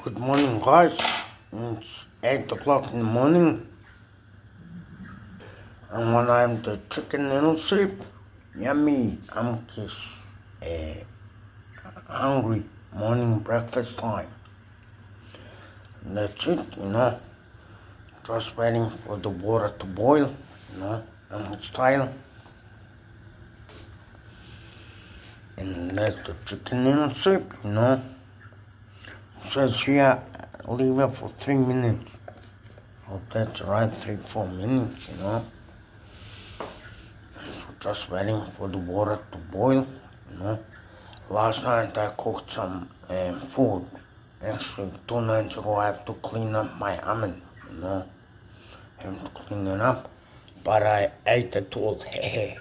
Good morning, guys. It's 8 o'clock in the morning, and when I'm the chicken noodle soup, yummy. Amke's hungry morning breakfast time. That's it. Just waiting for the water to boil, Amke style. And that's the chicken noodle soup, Says here, leave it for 3 minutes. So that's right, 3-4 minutes, So just waiting for the water to boil, Last night I cooked some food. Actually, 2 nights ago I have to clean up my oven, I have to clean it up. But I ate it all. I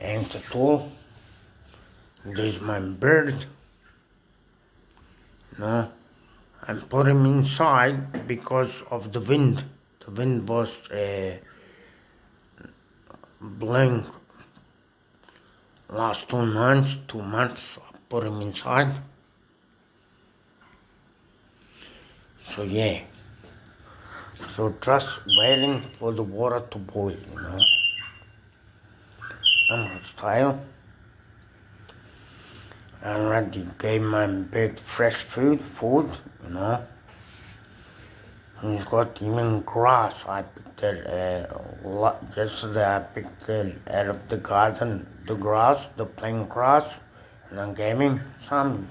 ate it all. There's my bird. I put him inside because of the wind. The wind was blowing last 2 months. I put him inside. So yeah. So just waiting for the water to boil, I'm style. I already gave my bird fresh food, He's got even grass. I picked it yesterday. I picked it out of the garden, the grass, the plain grass, and I gave him some,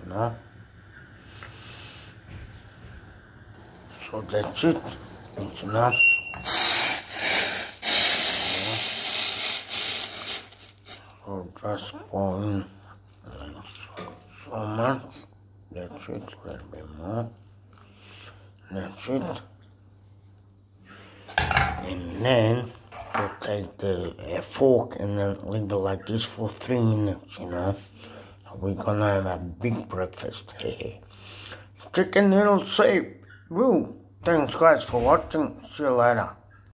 So that's it. It's enough. So just pour in so much. That's it. A little bit more. That's it. And then we'll take the fork and then leave it like this for 3 minutes, So we're gonna have a big breakfast. Chicken noodle soup. Woo! Thanks guys for watching. See you later.